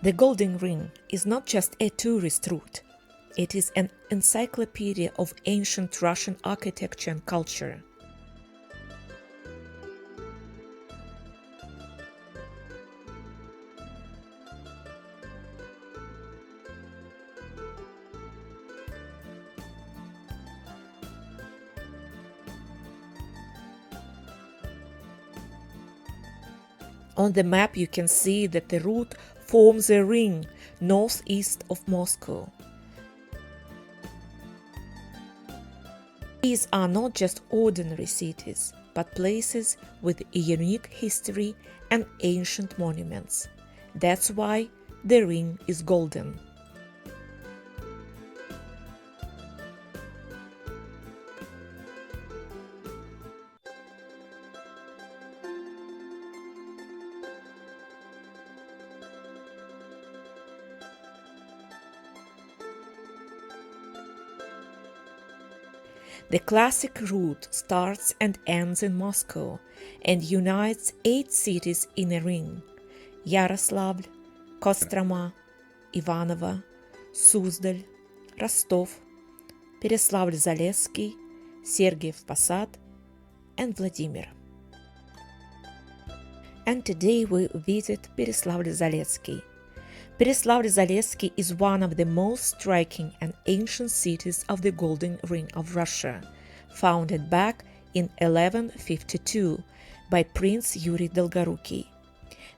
The Golden Ring is not just a tourist route, it is an encyclopedia of ancient Russian architecture and culture. On the map you can see that the route forms a ring northeast of Moscow. These are not just ordinary cities, but places with a unique history and ancient monuments. That's why the ring is golden. The classic route starts and ends in Moscow and unites 8 cities in a ring: Pereslavl, Kostroma, Ivanovo, Suzdal, Rostov, Pereslavl Zalesskiy, Sergiev Posad, and Vladimir. And today we visit Pereslavl Zalesskiy. Pereslavl Zalesskiy is one of the most striking and ancient cities of the Golden Ring of Russia, founded back in 1152 by Prince Yuri Dolgorukiy.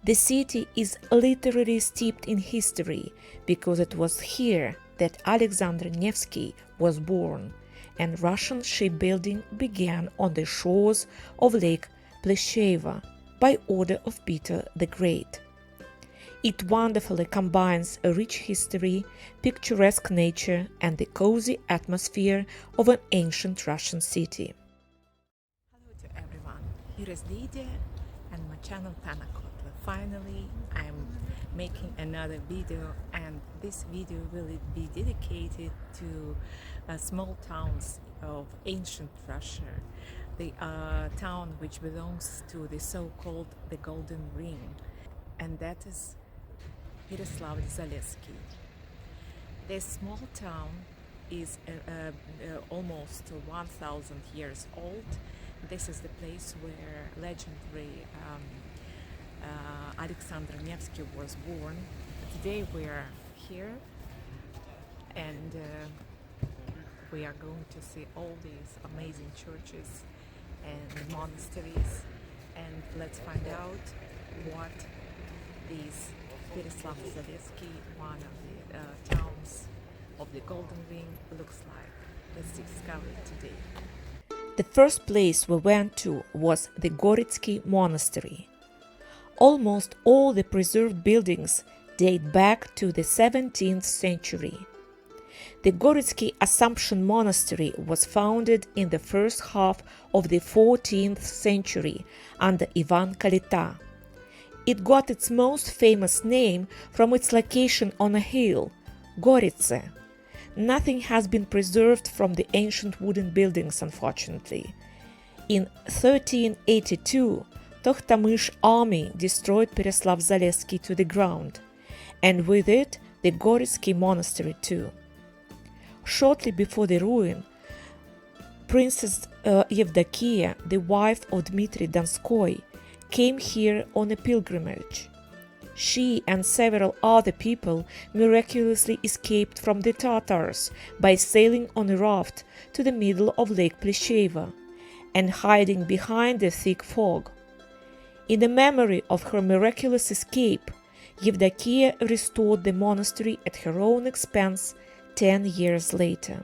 The city is literally steeped in history because it was here that Alexander Nevsky was born, and Russian shipbuilding began on the shores of Lake Plesheva by order of Peter the Great. It wonderfully combines a rich history, picturesque nature, and the cozy atmosphere of an ancient Russian city. Hello to everyone, here is Lydia and my channel Panakotla. Finally, I'm making another video, and this video will be dedicated to small towns of ancient Russia, the town which belongs to the so-called the Golden Ring, and that is Pereslavl Zalesskiy. This small town is almost 1,000 years old. This is the place where legendary Alexander Nevsky was born. Today we are here and we are going to see all these amazing churches and monasteries, and let's find out what these Pereslavl Zalesskiy, one of the towns of the Golden Ring, looks like. Let's discover it today. The first place we went to was the Goritsky Monastery. Almost all the preserved buildings date back to the 17th century. The Goritsky Assumption Monastery was founded in the first half of the 14th century under Ivan Kalita. It got its most famous name from its location on a hill, Goritse. Nothing has been preserved from the ancient wooden buildings, unfortunately. In 1382, Tokhtamysh army destroyed Pereslavl Zalesskiy to the ground, and with it the Goritsky monastery too. Shortly before the ruin, Princess Yevdokia, the wife of Dmitry Donskoy, came here on a pilgrimage. She and several other people miraculously escaped from the Tatars by sailing on a raft to the middle of Lake Plesheva and hiding behind the thick fog. In the memory of her miraculous escape, Yevdokia restored the monastery at her own expense 10 years later.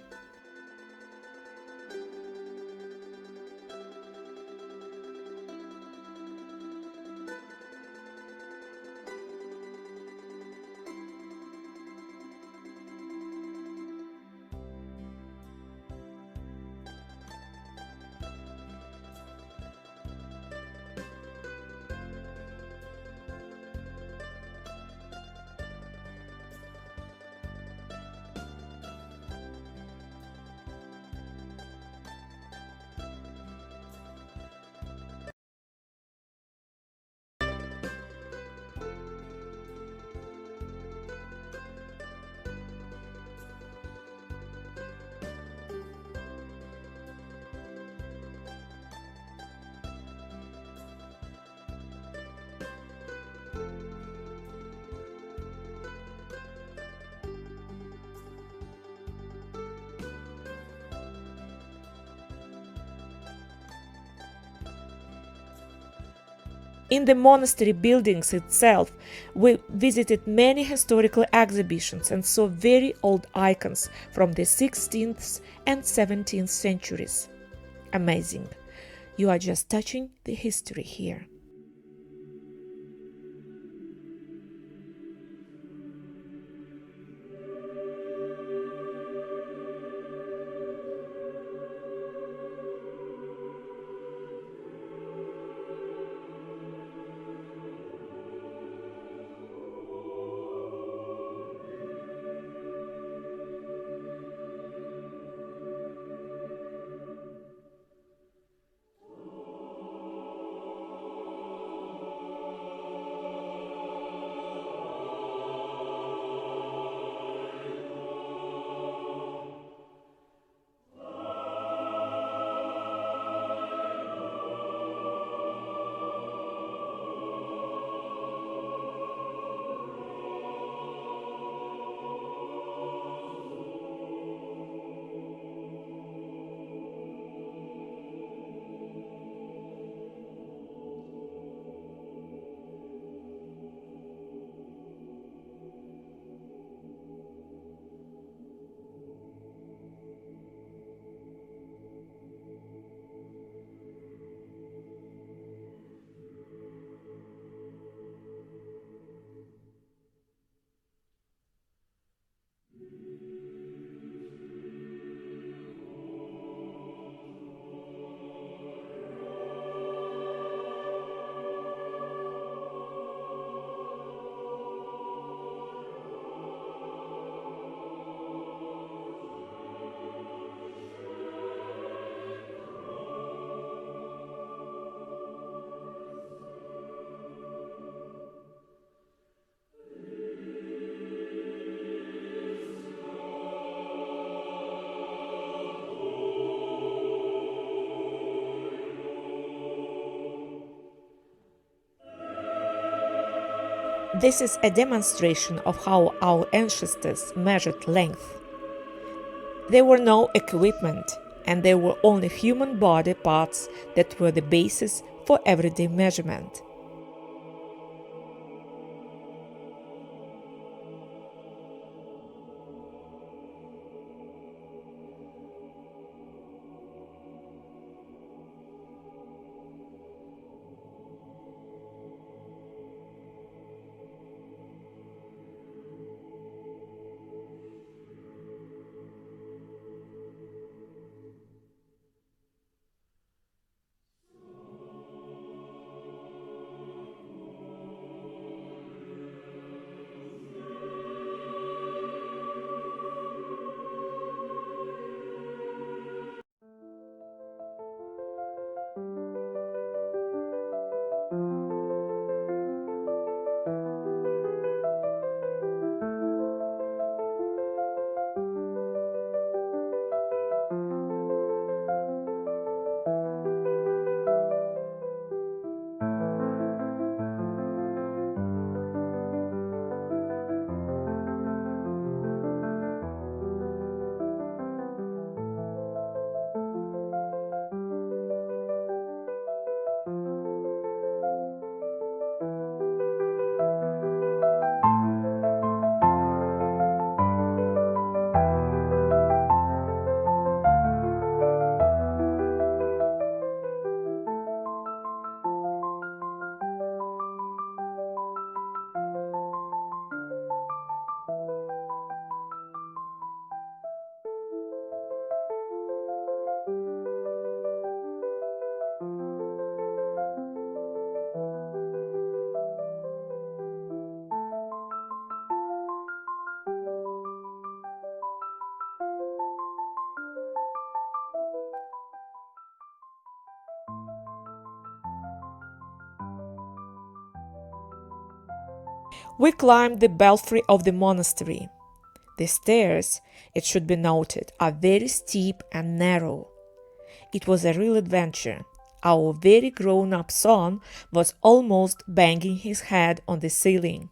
In the monastery buildings itself, we visited many historical exhibitions and saw very old icons from the 16th and 17th centuries. Amazing. You are just touching the history here. This is a demonstration of how our ancestors measured length. There were no equipment, and there were only human body parts that were the basis for everyday measurement. We climbed the belfry of the monastery. The stairs, it should be noted, are very steep and narrow. It was a real adventure. Our very grown-up son was almost banging his head on the ceiling.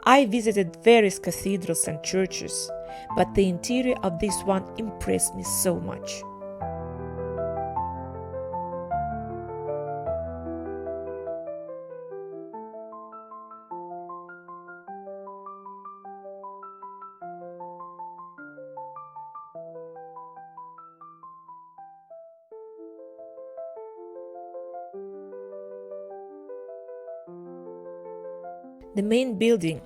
I visited various cathedrals and churches, but the interior of this one impressed me so much. The main building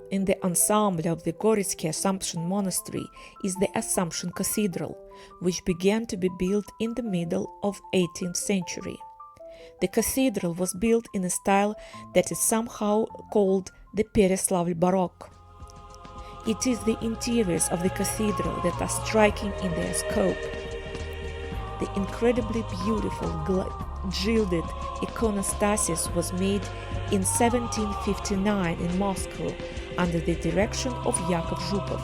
in the ensemble of the Goritsky Assumption Monastery is the Assumption Cathedral, which began to be built in the middle of 18th century. The cathedral was built in a style that is somehow called the Pereslavl Baroque. It is the interiors of the cathedral that are striking in their scope. The incredibly beautiful gilded iconostasis was made in 1759 in Moscow under the direction of Yakov Zhupov.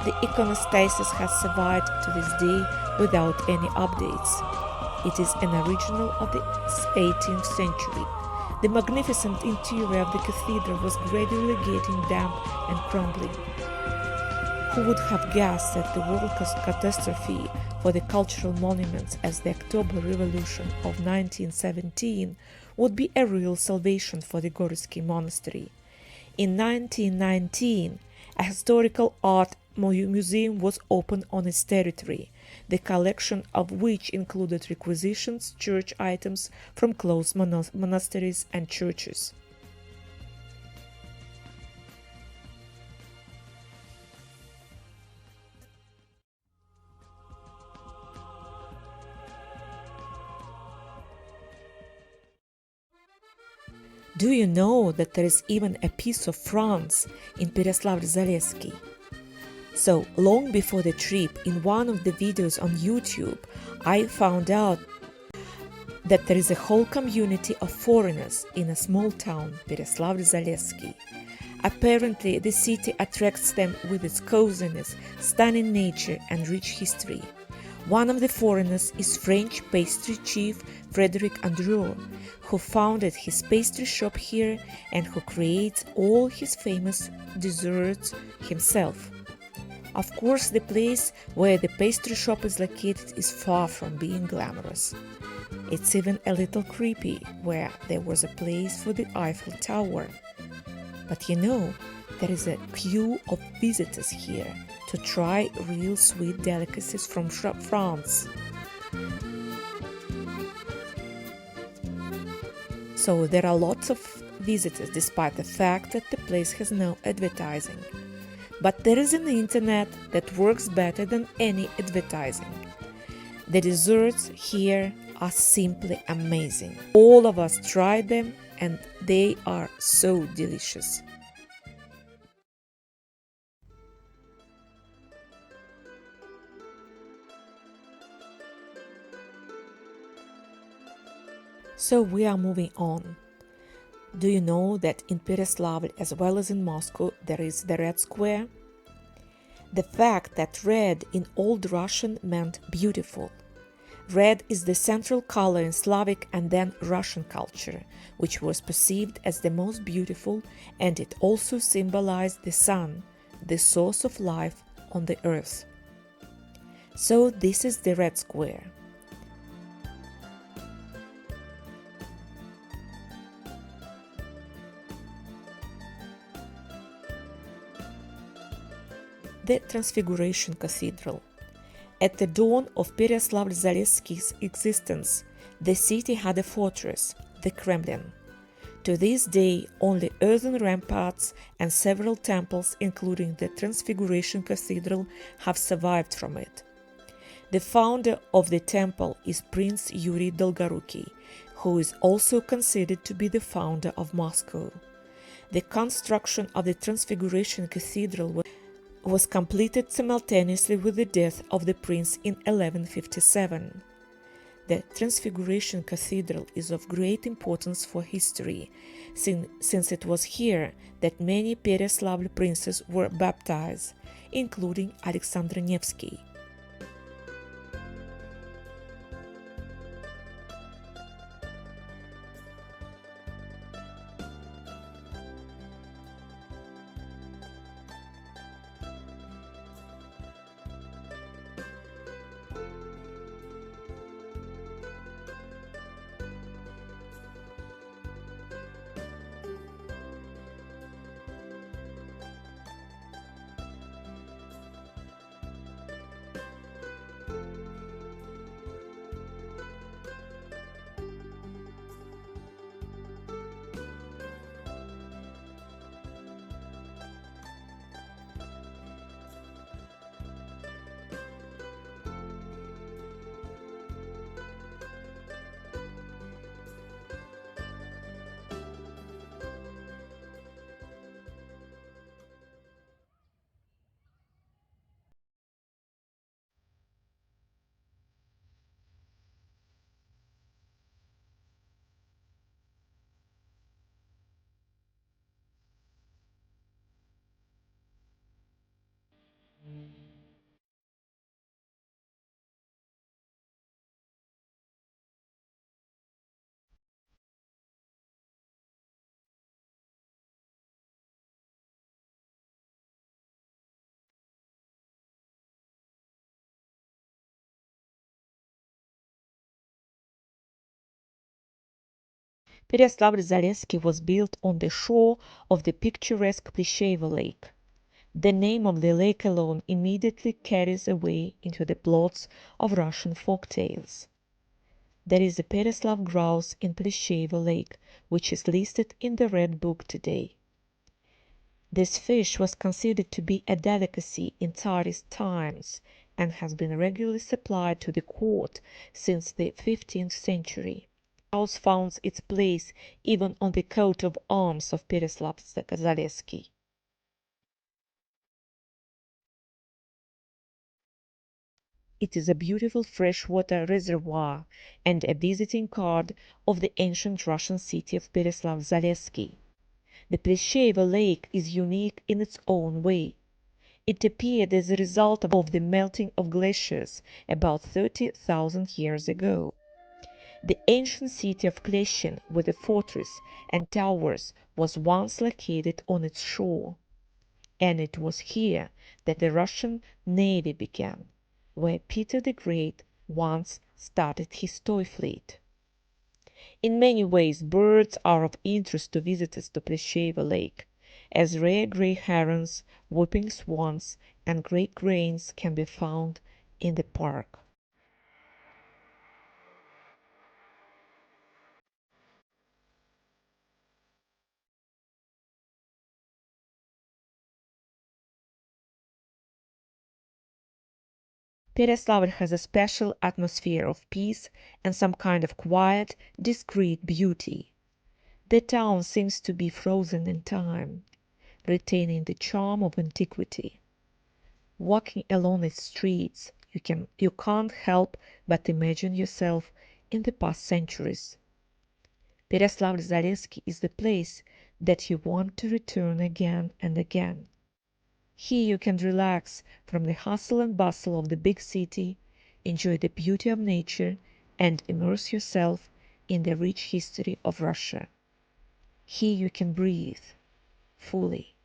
The iconostasis has survived to this day without any updates. It is an original of the 18th century. The magnificent interior of the cathedral was gradually getting damp and crumbling. Who would have guessed that the world catastrophe for the cultural monuments as the October Revolution of 1917 would be a real salvation for the Goritsky Monastery. In 1919, a historical art museum was opened on its territory, the collection of which included requisitions, church items from closed monasteries and churches. Do you know that there is even a piece of France in Pereslavl Zalesskiy? So, long before the trip, in one of the videos on YouTube, I found out that there is a whole community of foreigners in a small town, Pereslavl Zalesskiy. Apparently, the city attracts them with its coziness, stunning nature, and rich history. One of the foreigners is French pastry chief Frederic Andrew, who founded his pastry shop here and who creates all his famous desserts himself. Of course, the place where the pastry shop is located is far from being glamorous. It's even a little creepy where there was a place for the Eiffel Tower. But you know, there is a queue of visitors here to try real sweet delicacies from France. So there are lots of visitors despite the fact that the place has no advertising. But there is an internet that works better than any advertising. The desserts here are simply amazing. All of us tried them and they are so delicious. So we are moving on. Do you know that in Pereslavl as well as in Moscow there is the Red Square? The fact that red in Old Russian meant beautiful. Red is the central color in Slavic and then Russian culture, which was perceived as the most beautiful, and it also symbolized the sun, the source of life on the earth. So this is the Red Square. The Transfiguration Cathedral. At the dawn of Pereslavl Zalesskiy's existence, the city had a fortress, the Kremlin. To this day, only earthen ramparts and several temples, including the Transfiguration Cathedral, have survived from it. The founder of the temple is Prince Yuri Dolgorukiy, who is also considered to be the founder of Moscow. The construction of the Transfiguration Cathedral was completed simultaneously with the death of the prince in 1157. The Transfiguration Cathedral is of great importance for history, since it was here that many Pereslavl princes were baptized, including Alexander Nevsky. Pereslavl Zalesskiy was built on the shore of the picturesque Plesheva Lake. The name of the lake alone immediately carries away into the plots of Russian folk tales. There is a Pereslav grouse in Plesheva Lake, which is listed in the Red Book today. This fish was considered to be a delicacy in Tsarist times and has been regularly supplied to the court since the 15th century. The grouse found its place even on the coat of arms of Pereslavl Zalesskiy. It is a beautiful freshwater reservoir and a visiting card of the ancient Russian city of Pereslavl Zalesskiy. The Plesheva Lake is unique in its own way. It appeared as a result of the melting of glaciers about 30,000 years ago. The ancient city of Kleshin, with a fortress and towers, was once located on its shore, and it was here that the Russian navy began, where Peter the Great once started his toy fleet. In many ways, birds are of interest to visitors to Plesheva Lake, as rare gray herons, whooping swans, and great cranes can be found in the park. Pereslavl has a special atmosphere of peace and some kind of quiet, discreet beauty. The town seems to be frozen in time, retaining the charm of antiquity. Walking along its streets, you can't help but imagine yourself in the past centuries. Pereslavl Zalesskiy is the place that you want to return again and again. Here you can relax from the hustle and bustle of the big city, enjoy the beauty of nature, and immerse yourself in the rich history of Russia. Here you can breathe fully.